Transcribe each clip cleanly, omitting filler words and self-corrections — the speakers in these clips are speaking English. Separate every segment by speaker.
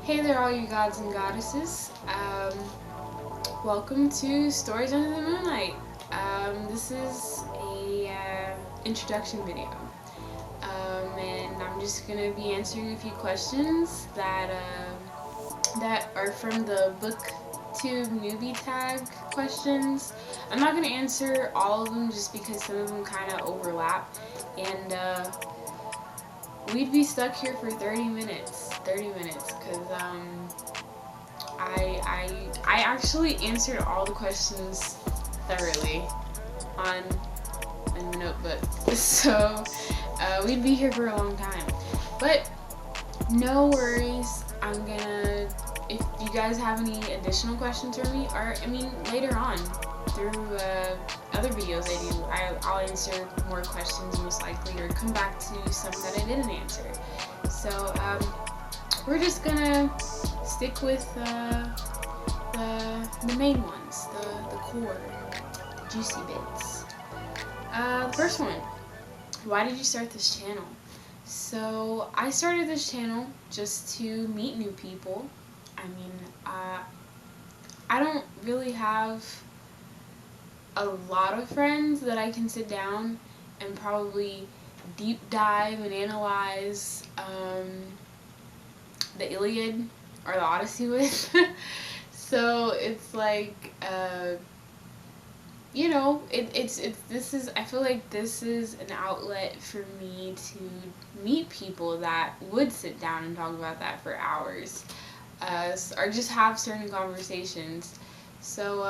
Speaker 1: Hey there, all you gods and goddesses. Welcome to Stories Under the Moonlight. This is a introduction video, and I'm just gonna be answering a few questions that are from the BookTube Newbie tag questions. I'm not gonna answer all of them just because some of them kind of overlap, and we'd be stuck here for 30 minutes. 30 minutes, because I actually answered all the questions thoroughly on in the notebook. So we'd be here for a long time. But no worries. If you guys have any additional questions for me, or later on through other videos I'll answer more questions most likely, or come back to some that I didn't answer. So we're just gonna stick with the main ones, the core, the juicy bits. The first one, why did you start this channel? So I started this channel just to meet new people. I don't really have a lot of friends that I can sit down and probably deep dive and analyze the Iliad or the Odyssey with. So it's like, I feel like this is an outlet for me to meet people that would sit down and talk about that for hours, or just have certain conversations. So,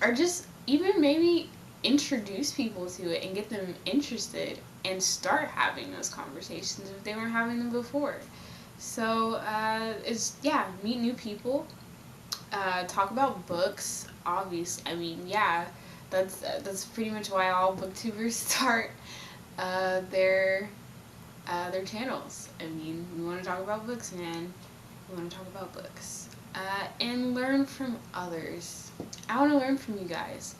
Speaker 1: or just even maybe introduce people to it and get them interested and start having those conversations if they weren't having them before. So, meet new people, talk about books, obviously. That's pretty much why all booktubers start their channels. We want to talk about books, man. We want to talk about books. And learn from others. I want to learn from you guys.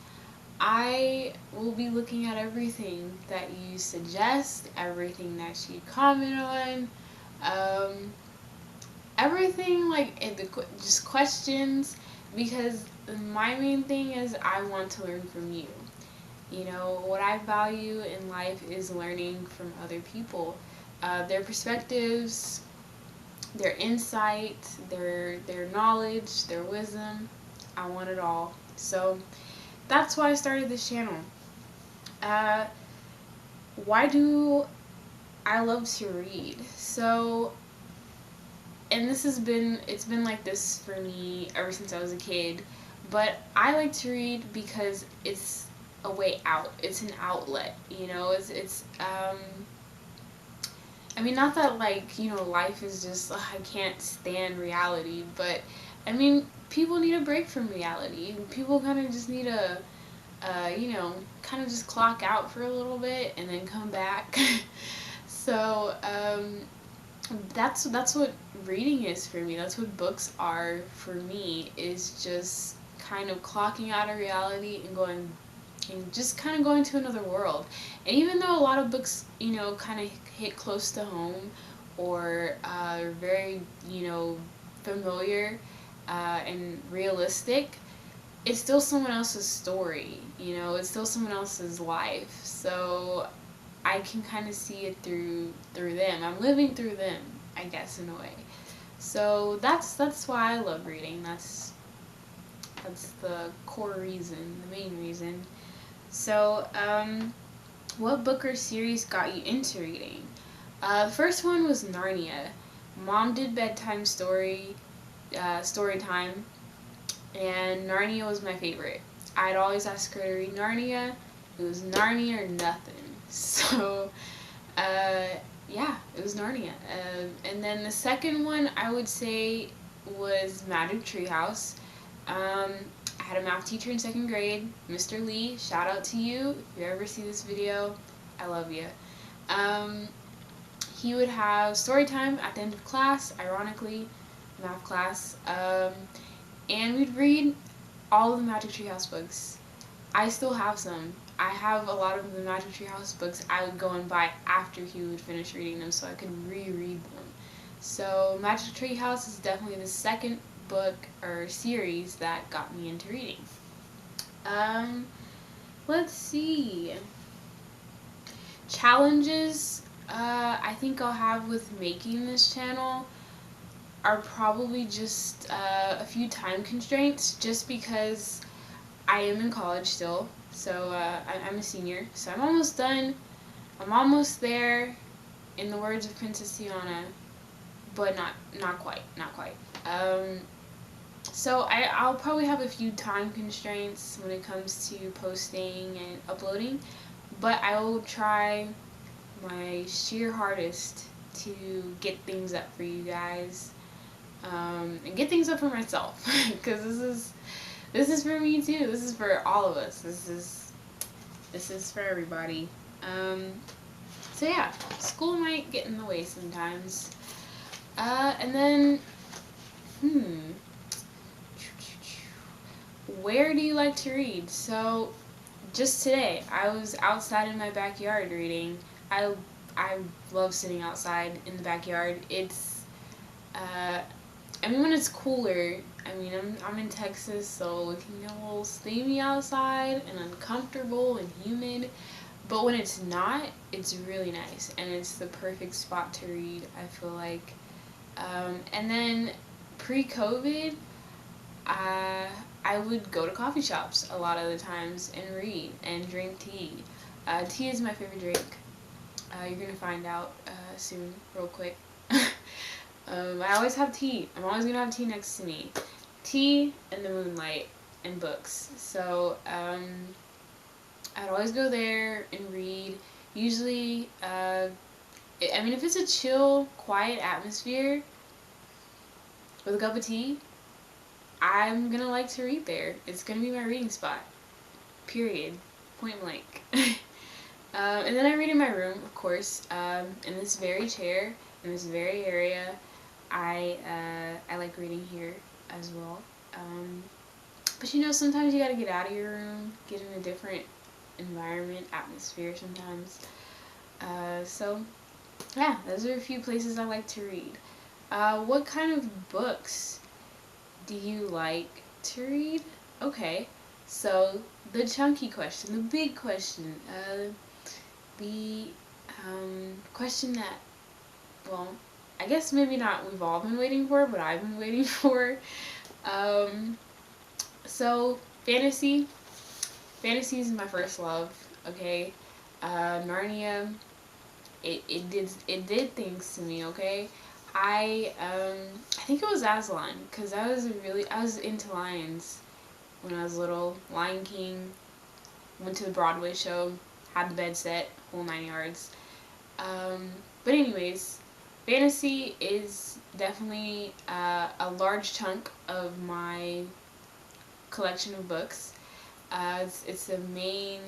Speaker 1: I will be looking at everything that you suggest, everything that you comment on, everything, just questions, because my main thing is I want to learn from you. What I value in life is learning from other people, their perspectives, their insight, their knowledge, their wisdom. I want it all. So that's why I started this channel. Why do I love to read? So, and it's been like this for me ever since I was a kid, but I like to read because it's a way out. It's an outlet, not that life is just, I can't stand reality, but people need a break from reality. People kind of just need to kind of just clock out for a little bit and then come back. So that's what reading is for me. That's what books are for me, is just kind of clocking out of reality and just kind of going to another world. And even though a lot of books, kind of hit close to home, or are very, familiar and realistic, it's still someone else's story, it's still someone else's life. So I can kind of see it through them. I'm living through them, I guess, in a way. So that's why I love reading. That's the core reason, the main reason. So, what book or series got you into reading? The first one was Narnia. Mom did bedtime story time, and Narnia was my favorite. I'd always ask her to read Narnia. It was Narnia or nothing. So, it was Narnia. And then the second one I would say was Magic Treehouse. I had a math teacher in second grade, Mr. Lee. Shout out to you. If you ever see this video, I love you. He would have story time at the end of class, ironically, math class. And we'd read all of the Magic Treehouse books. I still have some. I have a lot of the Moonlight books I would go and buy after he would finish reading them, so I could reread them. So Magic Tree House is definitely the second book or series that got me into reading. Um, let's see. Challenges I think I'll have with making this channel are probably just a few time constraints, just because I am in college still. So I'm a senior, so I'm almost done. I'm almost there, in the words of Princess Tiana, but not quite, not quite. So I'll probably have a few time constraints when it comes to posting and uploading, but I will try my sheer hardest to get things up for you guys, and get things up for myself, because this is for me too. This is for all of us. This is for everybody. So yeah, school might get in the way sometimes. And then, where do you like to read? So, just today, I was outside in my backyard reading. I love sitting outside in the backyard. It's, I mean, when it's cooler, I mean, I'm in Texas, so it can get a little steamy outside and uncomfortable and humid. But when it's not, it's really nice, and it's the perfect spot to read, I feel like. And then pre-COVID, I would go to coffee shops a lot of the times and read and drink tea. Tea is my favorite drink. You're going to find out soon, real quick. I always have tea. I'm always going to have tea next to me. Tea and the Moonlight and books. So, I'd always go there and read. Usually, I mean, if it's a chill, quiet atmosphere with a cup of tea, I'm gonna like to read there. It's gonna be my reading spot. Period. Point blank. And then I read in my room, of course, in this very chair, in this very area. I like reading here as well. But you know, sometimes you gotta get out of your room, get in a different environment, atmosphere sometimes. So, yeah, those are a few places I like to read. What kind of books do you like to read? Okay, so the chunky question, the big question, the question that, well, I guess maybe not we've all been waiting for, but I've been waiting for. So fantasy is my first love. Okay, Narnia. It did things to me. Okay, I think it was Aslan, because I was into lions when I was little. Lion King. Went to the Broadway show. Had the bed set, whole 9 yards. But anyways, fantasy is definitely a large chunk of my collection of books. It's the main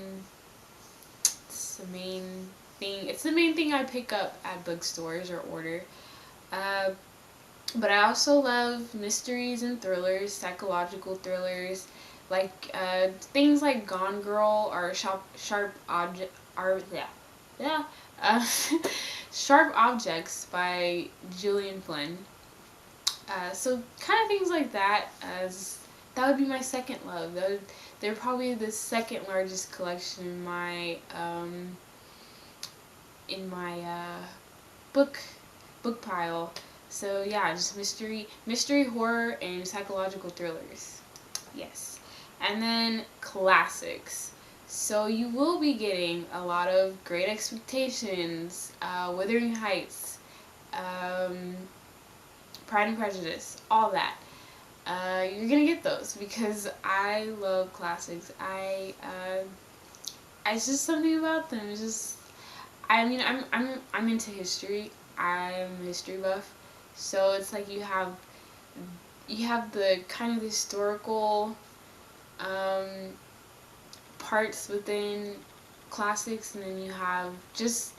Speaker 1: thing. It's the main thing I pick up at bookstores or order. But I also love mysteries and thrillers, psychological thrillers, like things like Gone Girl or Sharp Objects by Gillian Flynn. So kind of things like that. That would be my second love. They're probably the second largest collection in my book pile. So yeah, just mystery, horror, and psychological thrillers. Yes. And then classics. So you will be getting a lot of Great Expectations, Wuthering Heights, Pride and Prejudice, all that. You're gonna get those because I love classics. It's just something about them. It's just, I mean, I'm into history. I'm a history buff, so it's like you have the kind of historical parts within classics, and then you have just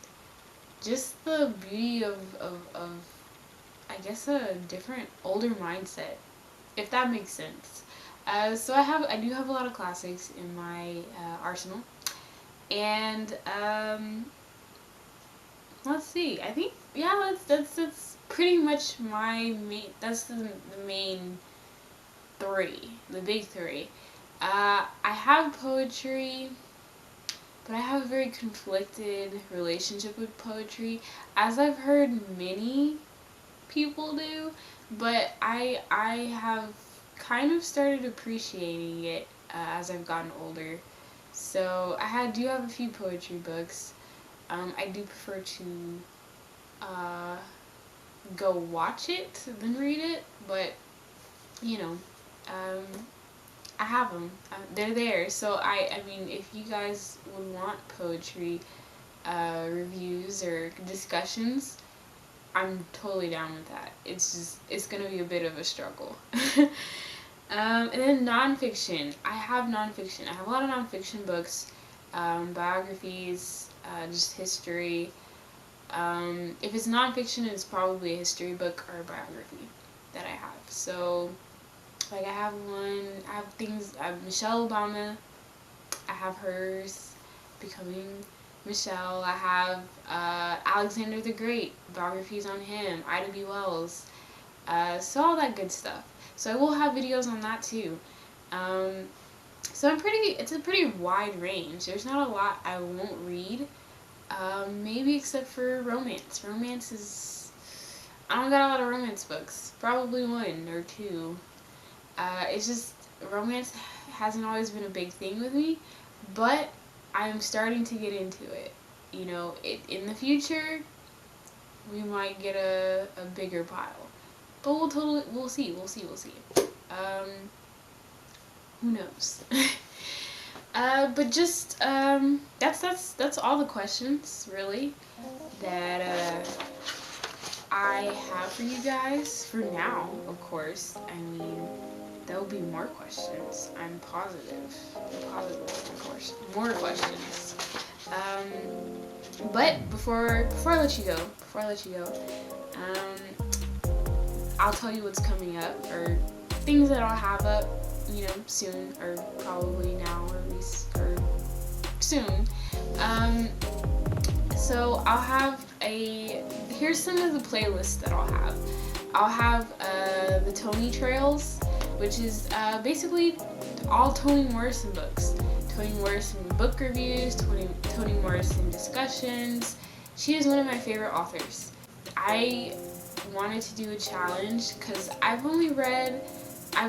Speaker 1: the beauty of I guess a different, older mindset, if that makes sense. So I do have a lot of classics in my arsenal, and let's see. I think, yeah, that's pretty much my main, that's the main three, the big three. I have poetry, but I have a very conflicted relationship with poetry, as I've heard many people do, but I have kind of started appreciating it as I've gotten older. So do have a few poetry books. I do prefer to uh, go watch it than read it, but you know, um, I have them. They're there. So I mean, if you guys would want poetry reviews or discussions, I'm totally down with that. It's gonna be a bit of a struggle. And then nonfiction. I have nonfiction. I have a lot of nonfiction books, biographies, just history. If it's nonfiction, it's probably a history book or a biography that I have. So, like, I have things, I have Michelle Obama, I have hers, Becoming Michelle, I have Alexander the Great, biographies on him, Ida B. Wells, so all that good stuff. So I will have videos on that too. So it's a pretty wide range. There's not a lot I won't read, maybe except for romance. I don't got a lot of romance books, probably one or two. It's just, romance hasn't always been a big thing with me, but I'm starting to get into it. You know, in the future, we might get a bigger pile. But we'll see. Who knows? But just, that's all the questions, really, that, I have for you guys for now, of course. I mean, there will be more questions. I'm positive, of course, more questions. But before I let you go, I'll tell you what's coming up, or things that I'll have up, you know, soon, or probably now, or at least, or soon. So I'll have here's some of the playlists that I'll have. I'll have the Toni Trails, which is basically all Toni Morrison books. Toni Morrison book reviews, Toni Morrison discussions. She is one of my favorite authors. I wanted to do a challenge because I've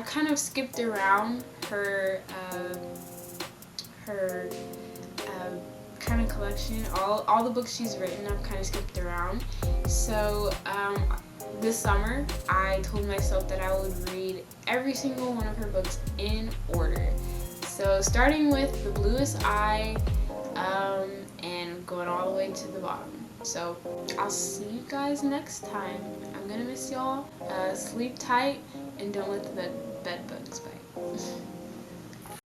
Speaker 1: kind of skipped around her kind of collection. All the books she's written, I've kind of skipped around. So this summer, I told myself that I would read every single one of her books in order. So starting with The Bluest Eye, and going all the way to the bottom. So I'll see you guys next time. I'm gonna miss y'all. Sleep tight and don't let the bed bugs bite.